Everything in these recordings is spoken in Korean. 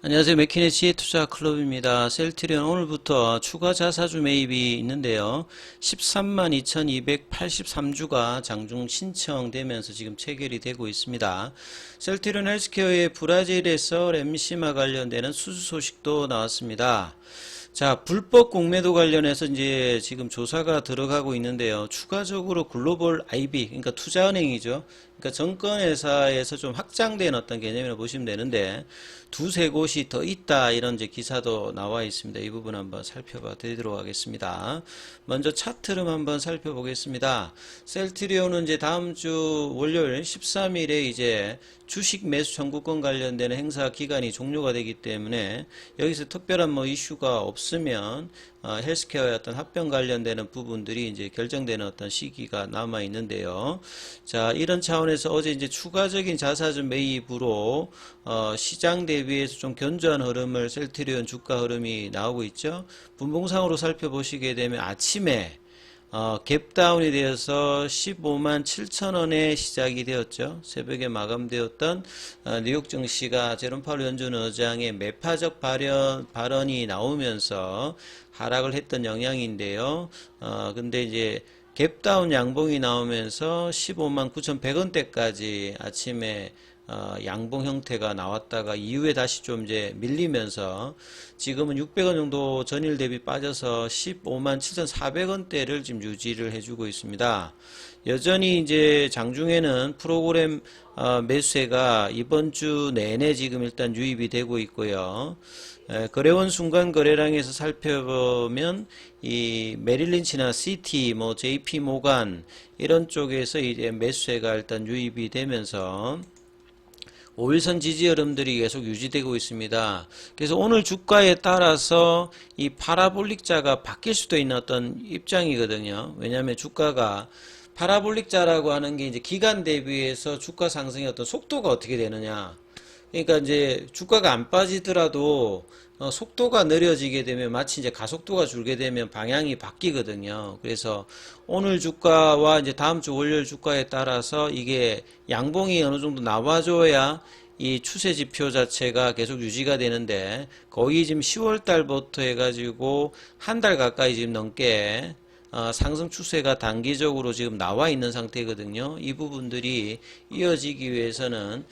안녕하세요. 맥키네치 투자 클럽입니다. 셀트리온 오늘부터 추가 자사주 매입이 있는데요. 132,283주가 장중 신청되면서 지금 체결이 되고 있습니다. 셀트리온 헬스케어의 브라질에서 램시마 관련되는 수주 소식도 나왔습니다. 자, 불법 공매도 관련해서 이제 지금 조사가 들어가고 있는데요. 추가적으로 글로벌 IB, 그러니까 투자은행이죠. 그러니까 정권회사에서 좀 확장된 어떤 개념이라고 보시면 되는데, 두세 곳이 더 있다, 이런 이제 기사도 나와 있습니다. 이 부분 한번 살펴봐 드리도록 하겠습니다. 먼저 차트를 한번 살펴보겠습니다. 셀트리온은 이제 다음 주 월요일 13일에 이제 주식 매수 청구권 관련되는 행사 기간이 종료가 되기 때문에 여기서 특별한 뭐 이슈가 없으면 헬스케어의 어떤 합병 관련되는 부분들이 이제 결정되는 어떤 시기가 남아 있는데요. 자, 이런 차원에서 어제 이제 추가적인 자사주 매입으로 시장 대비해서 좀 견조한 흐름을 셀트리온 주가 흐름이 나오고 있죠. 분봉상으로 살펴보시게 되면 아침에 갭다운이 되어서 15만 7천 원에 시작이 되었죠. 새벽에 마감되었던 뉴욕 증시가 제롬 파월 연준 의장의 매파적 발언이 나오면서 하락을 했던 영향인데요. 근데 이제 갭다운 양봉이 나오면서 15만 9,100원대까지 아침에 양봉 형태가 나왔다가 이후에 다시 좀 이제 밀리면서 지금은 600원 정도 전일 대비 빠져서 15만 7,400원대를 지금 유지를 해주고 있습니다. 여전히 이제 장중에는 프로그램 매수세가 이번 주 내내 지금 일단 유입이 되고 있고요. 거래원 순간 거래량에서 살펴보면 이 메릴린치나 시티, 뭐 JP 모간 이런 쪽에서 이제 매수세가 일단 유입이 되면서 5일선 지지 흐름들이 계속 유지되고 있습니다. 그래서 오늘 주가에 따라서 이 파라볼릭자가 바뀔 수도 있는 어떤 입장이거든요. 왜냐하면 주가가 파라볼릭자라고 하는 게 이제 기간 대비해서 주가 상승의 어떤 속도가 어떻게 되느냐. 그러니까 이제 주가가 안 빠지더라도 속도가 느려지게 되면 마치 이제 가속도가 줄게 되면 방향이 바뀌거든요. 그래서 오늘 주가와 이제 다음 주 월요일 주가에 따라서 이게 양봉이 어느 정도 나와줘야 이 추세 지표 자체가 계속 유지가 되는데 거의 지금 10월 달부터 해가지고 한 달 가까이 지금 넘게 상승 추세가 단기적으로 지금 나와 있는 상태거든요. 이 부분들이 이어지기 위해서는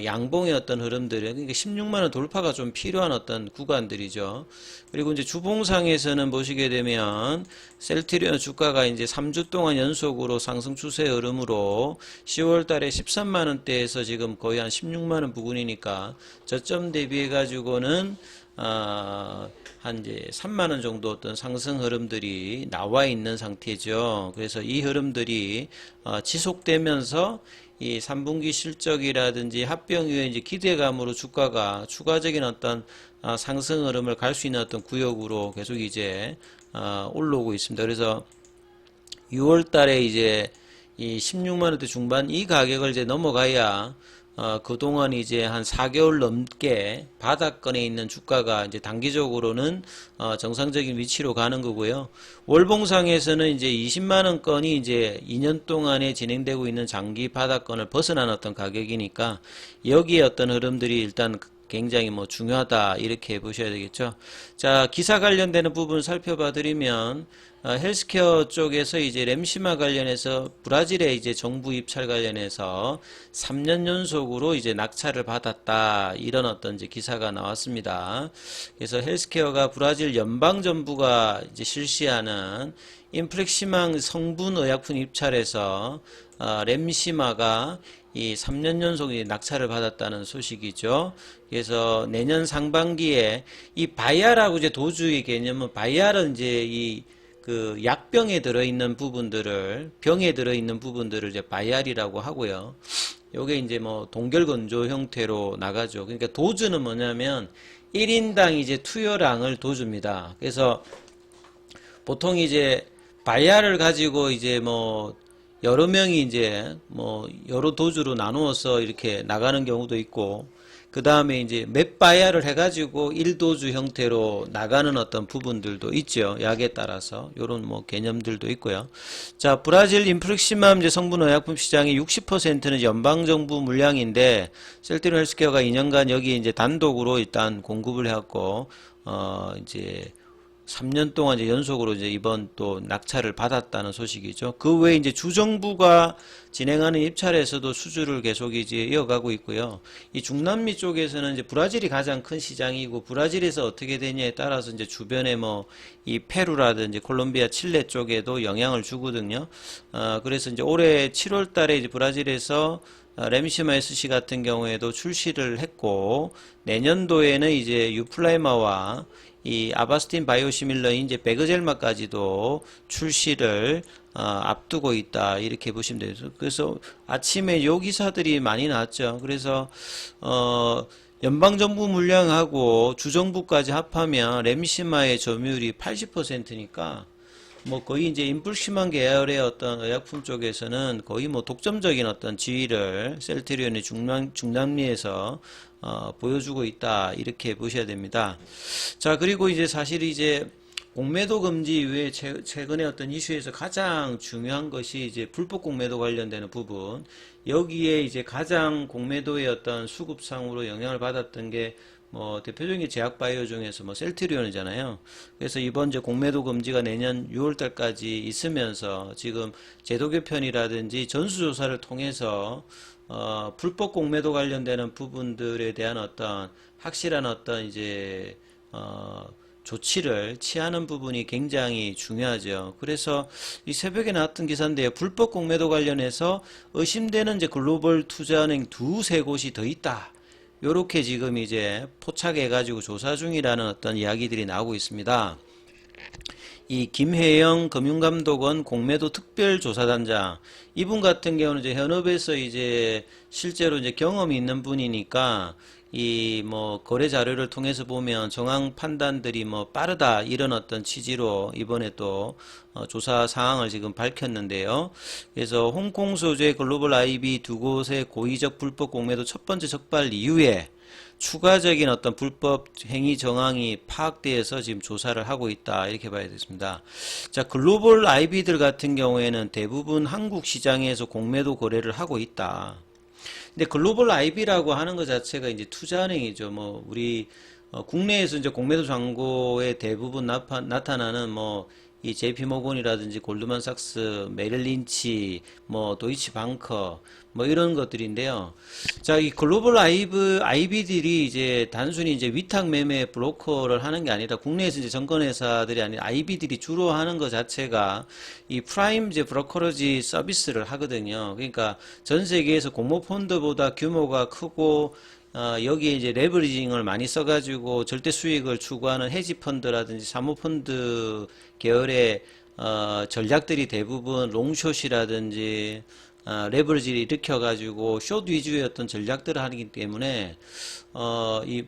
양봉의 어떤 흐름들은 그러니까 16만원 돌파가 좀 필요한 어떤 구간들이죠. 그리고 이제 주봉상에서는 보시게 되면 셀트리온 주가가 이제 3주 동안 연속으로 상승 추세 흐름으로 10월 달에 13만원대에서 지금 거의 한 16만원 부근이니까 저점 대비해 가지고는 한 이제 3만원 정도 어떤 상승 흐름들이 나와 있는 상태죠. 그래서 이 흐름들이 지속되면서 이 3분기 실적이라든지 합병 이후에 이제 기대감으로 주가가 추가적인 어떤 상승 흐름을 갈 수 있는 어떤 구역으로 계속 이제 올라오고 있습니다. 그래서 6월 달에 이제 이 16만원대 중반 이 가격을 이제 넘어가야 그동안 이제 한 4개월 넘게 바닥권에 있는 주가가 이제 단기적으로는 정상적인 위치로 가는 거고요. 월봉상에서는 이제 20만원권이 이제 2년 동안에 진행되고 있는 장기 바닥권을 벗어난 어떤 가격이니까 여기에 어떤 흐름들이 일단 굉장히 뭐 중요하다 이렇게 보셔야 되겠죠. 자, 기사 관련되는 부분 살펴봐 드리면 헬스케어 쪽에서 이제 램시마 관련해서 브라질의 이제 정부 입찰 관련해서 3년 연속으로 이제 낙찰을 받았다 이런 어떤 이제 기사가 나왔습니다. 그래서 헬스케어가 브라질 연방 정부가 이제 실시하는 인플렉시망 성분 의약품 입찰에서 램시마가 이 3년 연속 낙찰을 받았다는 소식이죠. 그래서 내년 상반기에 이 바이아라고 이제 도주의 개념은 바이아는 이제 이 그 약병에 들어있는 부분들을 병에 들어있는 부분들을 이제 바이알이라고 하고요. 요게 이제 뭐 동결건조 형태로 나가죠. 그러니까 도주는 뭐냐면 1인당 이제 투여량을 도줍니다. 그래서 보통 이제 바이알을 가지고 이제 뭐 여러 명이 이제 뭐 여러 도주로 나누어서 이렇게 나가는 경우도 있고 그 다음에 이제 맷바야를 해가지고 일도주 형태로 나가는 어떤 부분들도 있죠. 약에 따라서. 요런 뭐 개념들도 있고요. 자, 브라질 인플렉시맘 이제 성분 의약품 시장의 60%는 연방정부 물량인데, 셀트리온 헬스케어가 2년간 여기 이제 단독으로 일단 공급을 해왔고, 이제 3년 동안 이제 연속으로 이제 이번 또 낙찰을 받았다는 소식이죠. 그 외에 이제 주정부가 진행하는 입찰에서도 수주를 계속 이제 이어가고 있고요. 이 중남미 쪽에서는 이제 브라질이 가장 큰 시장이고, 브라질에서 어떻게 되냐에 따라서 이제 주변에 뭐 이 페루라든지 콜롬비아, 칠레 쪽에도 영향을 주거든요. 그래서 이제 올해 7월 달에 이제 브라질에서 렘시마 SC 같은 경우에도 출시를 했고, 내년도에는 이제 유플라이마와 이 아바스틴 바이오시밀러인 이제 베그젤마까지도 출시를 앞두고 있다, 이렇게 보시면 돼요. 그래서 아침에 요 기사들이 많이 나왔죠. 그래서 연방정부 물량하고 주정부까지 합하면 렘시마의 점유율이 80%니까 뭐 거의 이제 인플시만 계열의 어떤 의약품 쪽에서는 거의 뭐 독점적인 어떤 지위를 셀트리온이 중남미에서 보여주고 있다, 이렇게 보셔야 됩니다. 자, 그리고 이제 사실 이제 공매도 금지 이후에 최근에 어떤 이슈에서 가장 중요한 것이 이제 불법 공매도 관련되는 부분. 여기에 이제 가장 공매도의 어떤 수급상으로 영향을 받았던 게 뭐 대표적인 제약바이오 중에서 뭐 셀트리온이잖아요. 그래서 이번 이제 공매도 금지가 내년 6월 달까지 있으면서 지금 제도 개편이라든지 전수조사를 통해서 불법 공매도 관련되는 부분들에 대한 어떤 확실한 어떤 이제 조치를 취하는 부분이 굉장히 중요하죠. 그래서 이 새벽에 나왔던 기사인데요. 불법 공매도 관련해서 의심되는 이제 글로벌 투자은행 두세 곳이 더 있다, 요렇게 지금 이제 포착해가지고 조사 중이라는 어떤 이야기들이 나오고 있습니다. 이 김혜영 금융감독원 공매도 특별조사단장, 이분 같은 경우는 이제 현업에서 이제 실제로 이제 경험이 있는 분이니까 이 뭐 거래 자료를 통해서 보면 정황 판단들이 뭐 빠르다, 이런 어떤 취지로 이번에 또 조사 사항을 지금 밝혔는데요. 그래서 홍콩 소재 글로벌 IB 두 곳의 고의적 불법 공매도 첫 번째 적발 이후에 추가적인 어떤 불법 행위 정황이 파악돼서 지금 조사를 하고 있다, 이렇게 봐야 되겠습니다. 자, 글로벌 IB들 같은 경우에는 대부분 한국 시장에서 공매도 거래를 하고 있다. 근데 글로벌 IB라고 하는 것 자체가 이제 투자은행이죠. 뭐 우리 국내에서 이제 공매도 잔고에 대부분 나타나는 뭐 이 JP모건이라든지 골드만삭스, 메릴린치, 뭐 도이치방커, 뭐 이런 것들인데요. 자, 이 글로벌 IB들이 이제 단순히 이제 위탁 매매 브로커를 하는 게 아니라 국내에서 이제 증권회사들이 아니라 IB들이 주로 하는 것 자체가 이 프라임 이제 브로커러지 서비스를 하거든요. 그러니까 전 세계에서 공모펀드보다 규모가 크고 여기에 이제 레버리징을 많이 써가지고 절대 수익을 추구하는 헤지펀드라든지 사모펀드 계열의 전략들이 대부분 롱숏이라든지 레버리지를 일으켜가지고 숏 위주의 어떤 전략들을 하기 때문에 이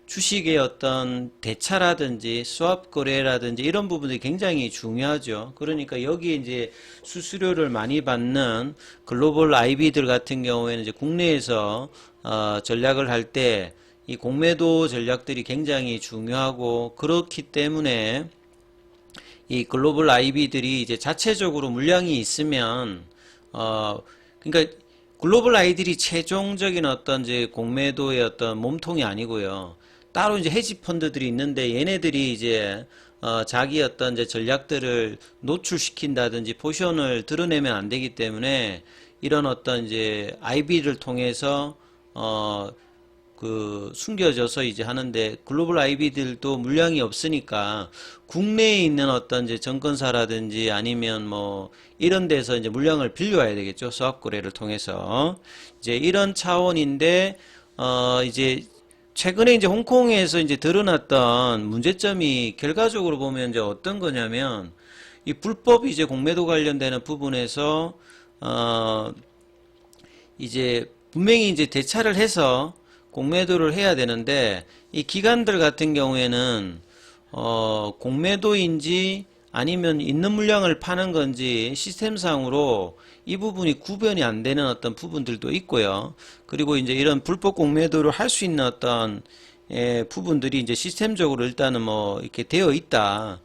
주식의 어떤 대차라든지 스왑 거래라든지 이런 부분들이 굉장히 중요하죠. 그러니까 여기에 이제 수수료를 많이 받는 글로벌 IB들 같은 경우에는 이제 국내에서 전략을 할 때 이 공매도 전략들이 굉장히 중요하고, 그렇기 때문에 이 글로벌 IB들이 이제 자체적으로 물량이 있으면 그러니까 글로벌 IB들이 최종적인 어떤 이제 공매도의 어떤 몸통이 아니고요. 따로 이제 헤지 펀드들이 있는데 얘네들이 이제 자기 어떤 이제 전략들을 노출시킨다든지 포션을 드러내면 안 되기 때문에 이런 어떤 이제 IB를 통해서 그 숨겨져서 이제 하는데, 글로벌 IB들도 물량이 없으니까 국내에 있는 어떤 이제 증권사라든지 아니면 뭐 이런 데서 이제 물량을 빌려와야 되겠죠. 스왑 거래를 통해서. 이제 이런 차원인데 이제 최근에 이제 홍콩에서 이제 드러났던 문제점이 결과적으로 보면 이제 어떤 거냐면, 이 불법 이제 공매도 관련되는 부분에서 이제 분명히 이제 대차를 해서 공매도를 해야 되는데, 이 기관들 같은 경우에는 공매도인지 아니면 있는 물량을 파는 건지 시스템상으로 이 부분이 구별이 안 되는 어떤 부분들도 있고요. 그리고 이제 이런 불법 공매도를 할 수 있는 어떤 부분들이 이제 시스템적으로 일단은 뭐 이렇게 되어 있다.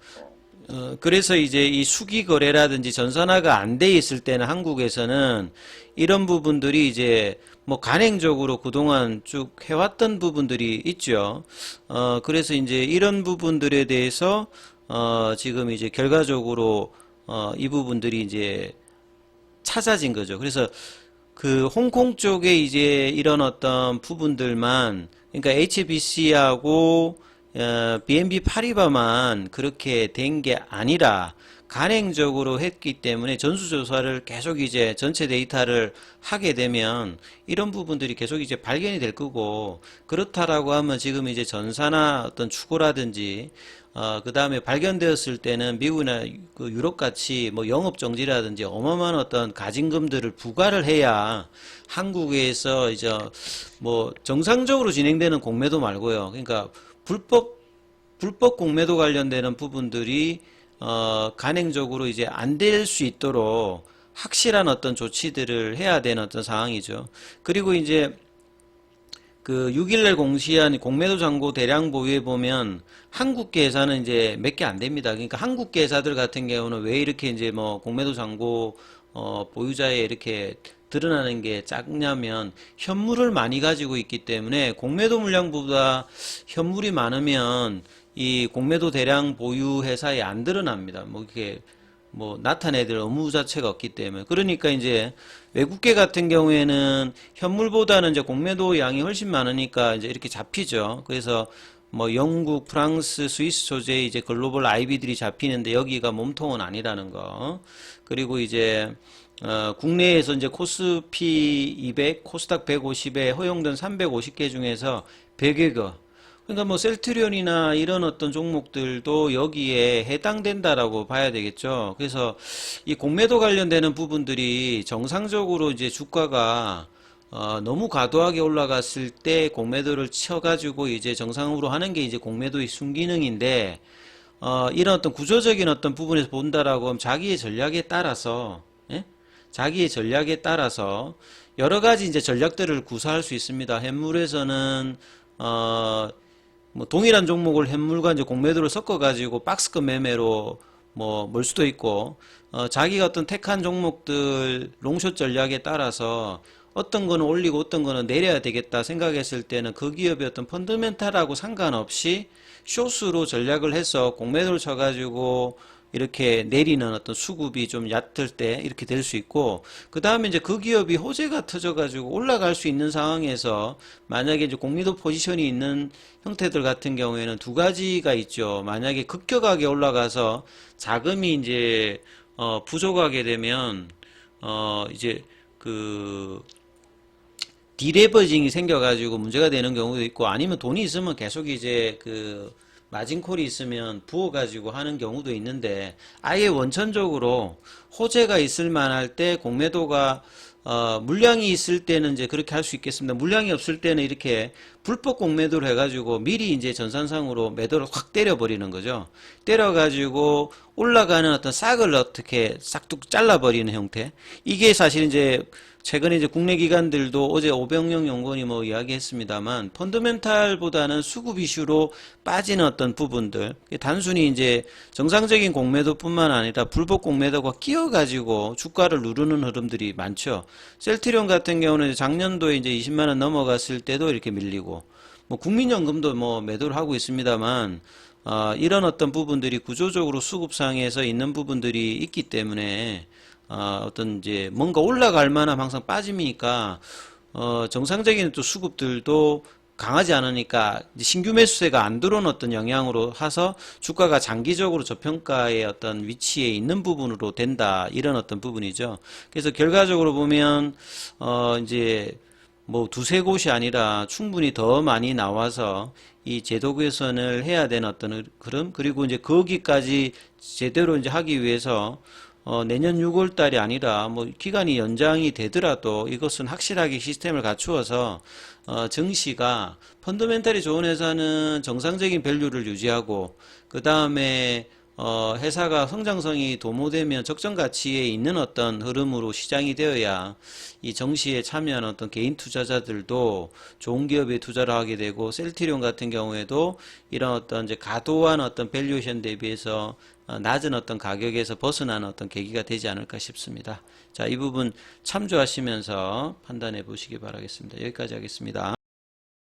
그래서 이제 이 수기 거래라든지 전산화가 안 돼 있을 때는 한국에서는 이런 부분들이 이제 뭐 간행적으로 그동안 쭉 해왔던 부분들이 있죠. 그래서 이제 이런 부분들에 대해서 지금 이제 결과적으로 이 부분들이 이제 찾아진 거죠. 그래서 그 홍콩 쪽에 이제 이런 어떤 부분들만, 그러니까 HBC하고 BNB 파리바만 그렇게 된 게 아니라 간행적으로 했기 때문에 전수조사를 계속 이제 전체 데이터를 하게 되면 이런 부분들이 계속 이제 발견이 될 거고, 그렇다라고 하면 지금 이제 전사나 어떤 추고라든지 그 다음에 발견되었을 때는 미국이나 그 유럽 같이 뭐 영업 정지라든지 어마어마한 어떤 가진금들을 부과를 해야 한국에서 이제 뭐 정상적으로 진행되는 공매도 말고요. 그러니까 불법 공매도 관련되는 부분들이 간행적으로 이제 안 될 수 있도록 확실한 어떤 조치들을 해야 되는 어떤 상황이죠. 그리고 이제 그 6일날 공시한 공매도 잔고 대량 보유에 보면 한국계 회사는 이제 몇 개 안 됩니다. 그러니까 한국계 회사들 같은 경우는 왜 이렇게 이제 뭐 공매도 잔고 보유자에 이렇게 드러나는 게 작냐면 현물을 많이 가지고 있기 때문에 공매도 물량보다 현물이 많으면 이 공매도 대량 보유 회사에 안 드러납니다. 뭐 이렇게 뭐 나타내들 의무 자체가 없기 때문에. 그러니까 이제 외국계 같은 경우에는 현물보다는 이제 공매도 양이 훨씬 많으니까 이제 이렇게 잡히죠. 그래서 뭐 영국, 프랑스, 스위스 소재 이제 글로벌 IB들이 잡히는데 여기가 몸통은 아니라는 거. 그리고 이제 국내에서 이제 코스피 200, 코스닥 150에 허용된 350개 중에서 100여 개. 그러니까 뭐 셀트리온이나 이런 어떤 종목들도 여기에 해당된다라고 봐야 되겠죠. 그래서 이 공매도 관련되는 부분들이 정상적으로 이제 주가가 너무 과도하게 올라갔을 때 공매도를 쳐가지고 이제 정상으로 하는 게 이제 공매도의 순기능인데, 이런 어떤 구조적인 어떤 부분에서 본다라고 하면 자기의 전략에 따라서, 예? 자기의 전략에 따라서 여러 가지 이제 전략들을 구사할 수 있습니다. 현물에서는 뭐 동일한 종목을 현물과 이제 공매도를 섞어가지고 박스권 매매로 뭐 몰 수도 있고, 자기가 어떤 택한 종목들 롱숏 전략에 따라서 어떤 거는 올리고 어떤 거는 내려야 되겠다 생각했을 때는 그 기업의 어떤 펀더멘탈하고 상관없이 숏으로 전략을 해서 공매도를 쳐가지고 이렇게 내리는 어떤 수급이 좀 얕을 때 이렇게 될 수 있고, 그 다음에 이제 그 기업이 호재가 터져가지고 올라갈 수 있는 상황에서 만약에 이제 공매도 포지션이 있는 형태들 같은 경우에는 두 가지가 있죠. 만약에 급격하게 올라가서 자금이 이제 부족하게 되면 이제 그 디레버징이 생겨가지고 문제가 되는 경우도 있고, 아니면 돈이 있으면 계속 이제 그 마진콜이 있으면 부어가지고 하는 경우도 있는데, 아예 원천적으로 호재가 있을 만할 때 공매도가 물량이 있을 때는 이제 그렇게 할 수 있겠습니다. 물량이 없을 때는 이렇게 불법 공매도를 해가지고 미리 이제 전산상으로 매도를 확 때려버리는 거죠. 때려가지고 올라가는 어떤 싹을 어떻게 싹둑 잘라버리는 형태. 이게 사실 이제 최근에 이제 국내 기관들도 어제 오병영 연구원이 뭐 이야기했습니다만, 펀더멘탈보다는 수급 이슈로 빠지는 어떤 부분들, 단순히 이제 정상적인 공매도뿐만 아니라 불법 공매도가 끼어가지고 주가를 누르는 흐름들이 많죠. 셀트리온 같은 경우는 작년도에 이제 20만 원 넘어갔을 때도 이렇게 밀리고, 뭐 국민연금도 뭐 매도를 하고 있습니다만, 이런 어떤 부분들이 구조적으로 수급상에서 있는 부분들이 있기 때문에 어떤 이제 뭔가 올라갈 만한 항상 빠짐이니까 정상적인 또 수급들도 강하지 않으니까 신규 매수세가 안 들어온 어떤 영향으로 해서 주가가 장기적으로 저평가의 어떤 위치에 있는 부분으로 된다, 이런 어떤 부분이죠. 그래서 결과적으로 보면 이제 뭐 두세 곳이 아니라 충분히 더 많이 나와서 이 제도 개선을 해야 되는 어떤 흐름, 그리고 이제 거기까지 제대로 이제 하기 위해서 내년 6월 달이 아니라 뭐 기간이 연장이 되더라도 이것은 확실하게 시스템을 갖추어서 증시가 펀더멘탈이 좋은 회사는 정상적인 밸류를 유지하고, 그 다음에 회사가 성장성이 도모되면 적정 가치에 있는 어떤 흐름으로 시장이 되어야 이 정시에 참여하는 어떤 개인 투자자들도 좋은 기업에 투자를 하게 되고, 셀트리온 같은 경우에도 이런 어떤 이제 과도한 어떤 밸류에이션 대비해서 낮은 어떤 가격에서 벗어나는 어떤 계기가 되지 않을까 싶습니다. 자, 이 부분 참조하시면서 판단해 보시기 바라겠습니다. 여기까지 하겠습니다.